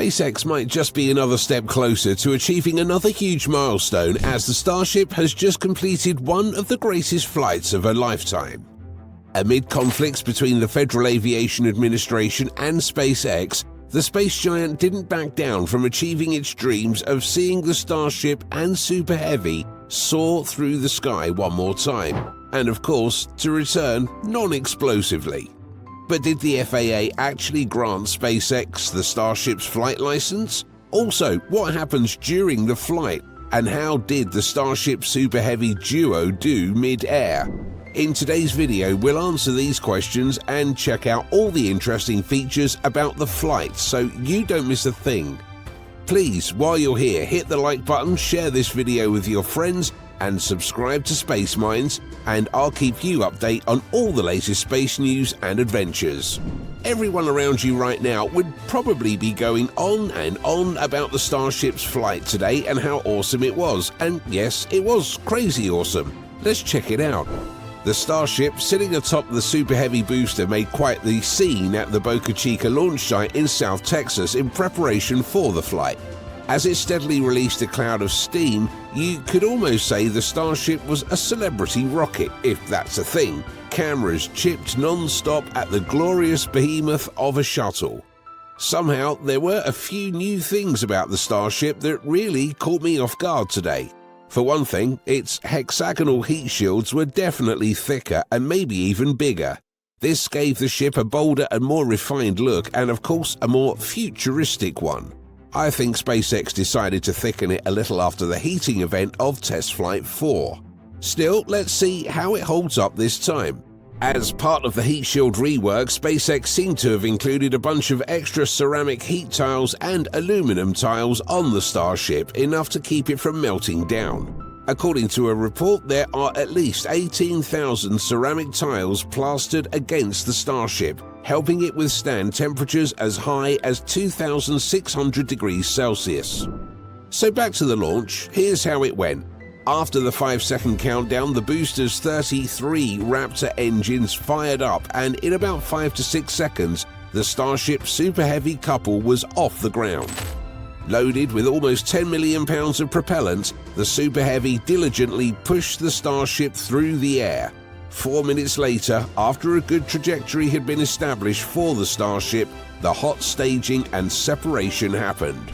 SpaceX might just be another step closer to achieving another huge milestone, as the Starship has just completed one of the greatest flights of her lifetime. Amid conflicts between the Federal Aviation Administration and SpaceX, the space giant didn't back down from achieving its dreams of seeing the Starship and Super Heavy soar through the sky one more time, and of course, to return non-explosively. But did the FAA actually grant SpaceX the Starship's flight license? Also, what happens during the flight, and how did the Starship-Super Heavy duo do mid-air? In today's video, we'll answer these questions and check out all the interesting features about the flight so you don't miss a thing. Please, while you're here, hit the like button, share this video with your friends, and subscribe to Space Minds, and I'll keep you updated on all the latest space news and adventures. Everyone around you right now would probably be going on and on about the Starship's flight today and how awesome it was. And yes, it was crazy awesome. Let's check it out. The Starship sitting atop the Super Heavy booster made quite the scene at the Boca Chica launch site in South Texas in preparation for the flight. As it steadily released a cloud of steam, you could almost say the Starship was a celebrity rocket, if that's a thing. Cameras chipped non-stop at the glorious behemoth of a shuttle. Somehow, there were a few new things about the Starship that really caught me off guard today. For one thing, its hexagonal heat shields were definitely thicker and maybe even bigger. This gave the ship a bolder and more refined look, and of course a more futuristic one. I think SpaceX decided to thicken it a little after the heating event of Test Flight 4. Still, let's see how it holds up this time. As part of the heat shield rework, SpaceX seemed to have included a bunch of extra ceramic heat tiles and aluminum tiles on the Starship, enough to keep it from melting down. According to a report, there are at least 18,000 ceramic tiles plastered against the Starship, helping it withstand temperatures as high as 2,600 degrees Celsius. So back to the launch, here's how it went. After the 5-second countdown, the booster's 33 Raptor engines fired up, and in about 5 to 6 seconds, the Starship-Super Heavy couple was off the ground. Loaded with almost 10 million pounds of propellant, the Super Heavy diligently pushed the Starship through the air. 4 minutes later, after a good trajectory had been established for the Starship, the hot staging and separation happened.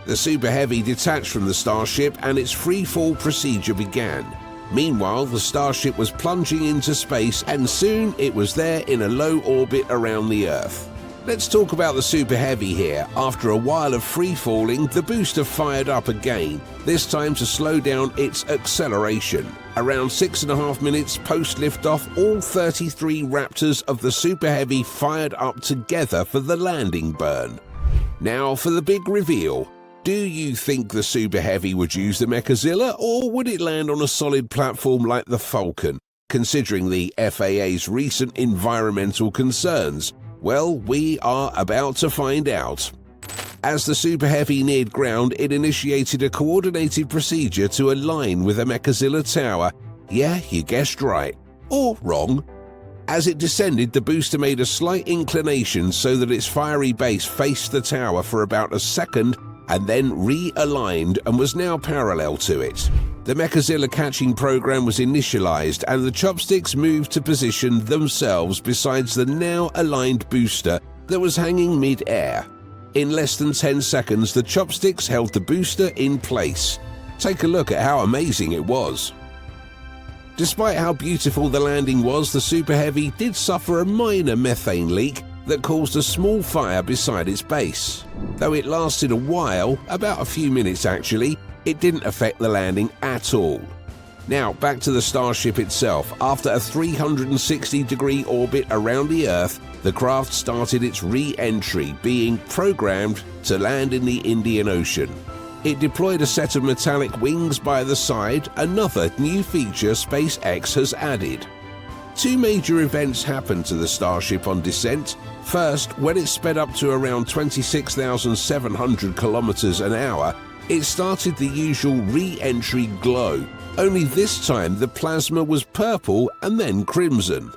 The Super Heavy detached from the Starship and its free-fall procedure began. Meanwhile, the Starship was plunging into space, and soon it was there in a low orbit around the Earth. Let's talk about the Super Heavy here. After a while of free-falling, the booster fired up again, this time to slow down its acceleration. Around 6.5 minutes post-liftoff, all 33 Raptors of the Super Heavy fired up together for the landing burn. Now for the big reveal. Do you think the Super Heavy would use the Mechazilla, or would it land on a solid platform like the Falcon, considering the FAA's recent environmental concerns? Well, we are about to find out. As the Super Heavy neared ground, it initiated a coordinated procedure to align with the Mechazilla tower. Yeah, you guessed right. Or wrong. As it descended, the booster made a slight inclination so that its fiery base faced the tower for about a second, and then realigned and was now parallel to it. The Mechazilla catching program was initialized, and the chopsticks moved to position themselves besides the now aligned booster that was hanging mid-air. In less than 10 seconds, the chopsticks held the booster in place. Take a look at how amazing it was. Despite how beautiful the landing was, the Super Heavy did suffer a minor methane leak that caused a small fire beside its base. Though it lasted a while, about a few minutes actually, it didn't affect the landing at all. Now back to the Starship itself. After a 360-degree orbit around the Earth, the craft started its re-entry, being programmed to land in the Indian Ocean. It deployed a set of metallic wings by the side, another new feature SpaceX has added. Two major events happened to the Starship on descent. First, when it sped up to around 26,700 kilometers an hour, it started the usual re-entry glow, only this time the plasma was purple and then crimson.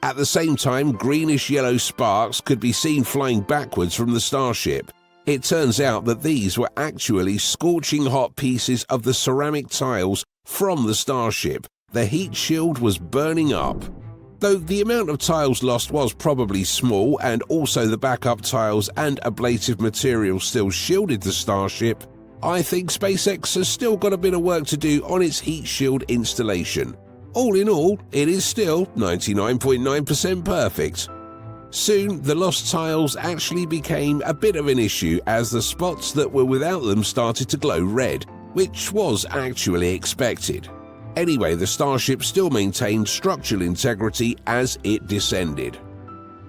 At the same time, greenish-yellow sparks could be seen flying backwards from the Starship. It turns out that these were actually scorching hot pieces of the ceramic tiles from the Starship. The heat shield was burning up. Though the amount of tiles lost was probably small, and also the backup tiles and ablative material still shielded the Starship, I think SpaceX has still got a bit of work to do on its heat shield installation. All in all, it is still 99.9% perfect. Soon, the lost tiles actually became a bit of an issue as the spots that were without them started to glow red, which was actually expected. Anyway, the Starship still maintained structural integrity as it descended.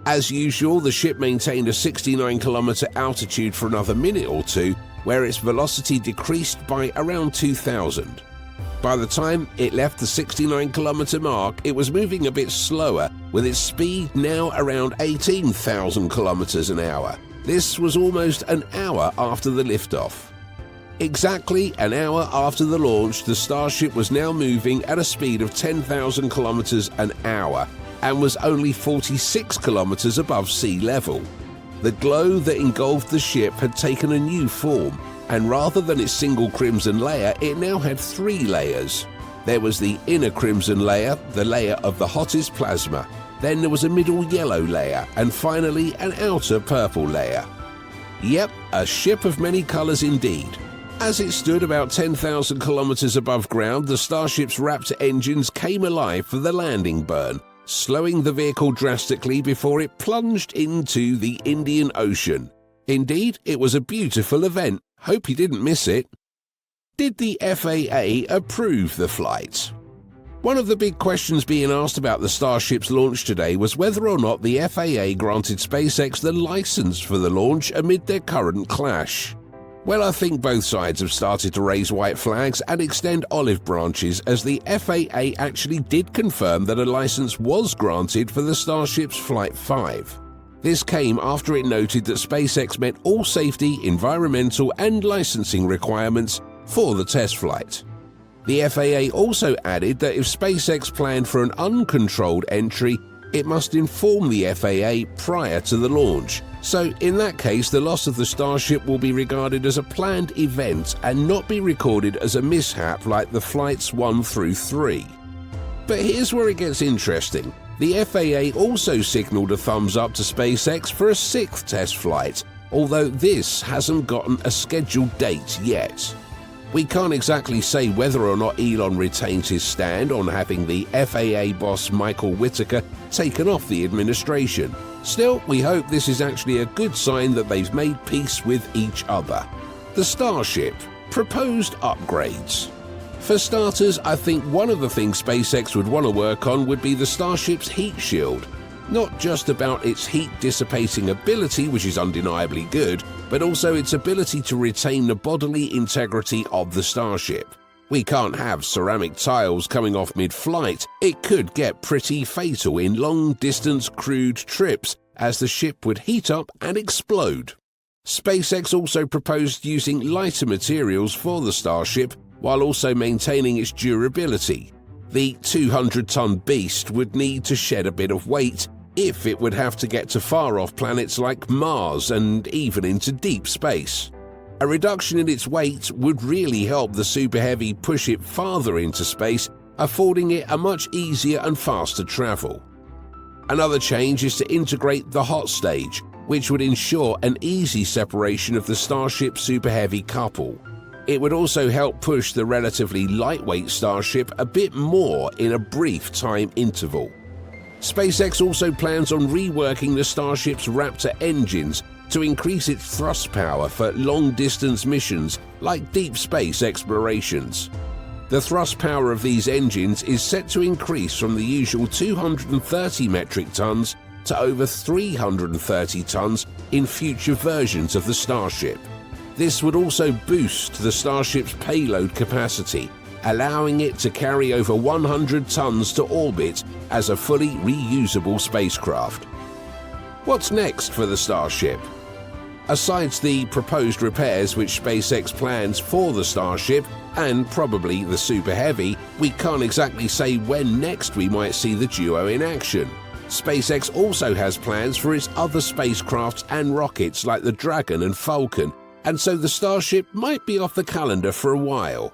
As usual, the ship maintained a 69-kilometer altitude for another minute or two, where its velocity decreased by around 2,000. By the time it left the 69-kilometer mark, it was moving a bit slower, with its speed now around 18,000 kilometers an hour. This was almost an hour after the liftoff. Exactly an hour after the launch, the Starship was now moving at a speed of 10,000 kilometers an hour and was only 46 kilometers above sea level. The glow that engulfed the ship had taken a new form, and rather than its single crimson layer, it now had 3 layers. There was the inner crimson layer, the layer of the hottest plasma. Then there was a middle yellow layer, and finally an outer purple layer. Yep, a ship of many colors indeed. As it stood about 10,000 kilometers above ground, the Starship's Raptor engines came alive for the landing burn, slowing the vehicle drastically before it plunged into the Indian Ocean. Indeed, it was a beautiful event. Hope you didn't miss it. Did the FAA approve the flight? One of the big questions being asked about the Starship's launch today was whether or not the FAA granted SpaceX the license for the launch amid their current clash. Well, I think both sides have started to raise white flags and extend olive branches, as the FAA actually did confirm that a license was granted for the Starship's Flight 5. This came after it noted that SpaceX met all safety, environmental, and licensing requirements for the test flight. The FAA also added that if SpaceX planned for an uncontrolled entry, it must inform the FAA prior to the launch. So in that case, the loss of the Starship will be regarded as a planned event and not be recorded as a mishap like the flights 1 through 3. But here's where it gets interesting. The FAA also signaled a thumbs up to SpaceX for a 6th test flight, although this hasn't gotten a scheduled date yet. We can't exactly say whether or not Elon retains his stand on having the FAA boss Michael Whitaker taken off the administration. Still, we hope this is actually a good sign that they've made peace with each other. The Starship. Proposed upgrades. For starters, I think one of the things SpaceX would want to work on would be the Starship's heat shield. Not just about its heat-dissipating ability, which is undeniably good, but also its ability to retain the bodily integrity of the Starship. We can't have ceramic tiles coming off mid-flight. It could get pretty fatal in long-distance crewed trips, as the ship would heat up and explode. SpaceX also proposed using lighter materials for the Starship, while also maintaining its durability. The 200-ton beast would need to shed a bit of weight if it would have to get to far-off planets like Mars and even into deep space. A reduction in its weight would really help the Super Heavy push it farther into space, affording it a much easier and faster travel. Another change is to integrate the hot stage, which would ensure an easy separation of the Starship-Super Heavy couple. It would also help push the relatively lightweight Starship a bit more in a brief time interval. SpaceX also plans on reworking the Starship's Raptor engines to increase its thrust power for long-distance missions like deep space explorations. The thrust power of these engines is set to increase from the usual 230 metric tons to over 330 tons in future versions of the Starship. This would also boost the Starship's payload capacity, allowing it to carry over 100 tons to orbit as a fully reusable spacecraft. What's next for the Starship? Asides the proposed repairs which SpaceX plans for the Starship, and probably the Super Heavy, we can't exactly say when next we might see the duo in action. SpaceX also has plans for its other spacecrafts and rockets like the Dragon and Falcon, and so the Starship might be off the calendar for a while.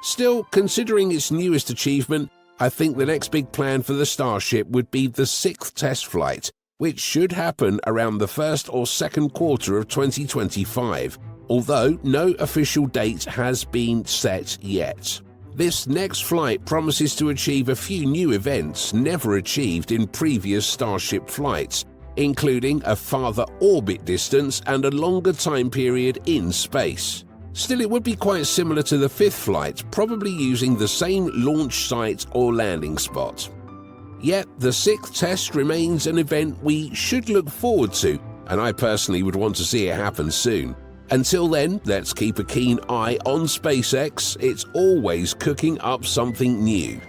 Still, considering its newest achievement, I think the next big plan for the Starship would be the 6th test flight, which should happen around the first or second quarter of 2025, although no official date has been set yet. This next flight promises to achieve a few new events never achieved in previous Starship flights, including a farther orbit distance and a longer time period in space. Still, it would be quite similar to the 5th flight, probably using the same launch site or landing spot. Yet, the 6th test remains an event we should look forward to, and I personally would want to see it happen soon. Until then, let's keep a keen eye on SpaceX. It's always cooking up something new.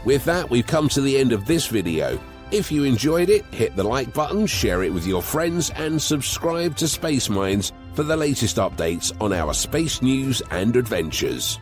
With that, we've come to the end of this video. If you enjoyed it, hit the like button, share it with your friends, and subscribe to Space Minds for the latest updates on our space news and adventures.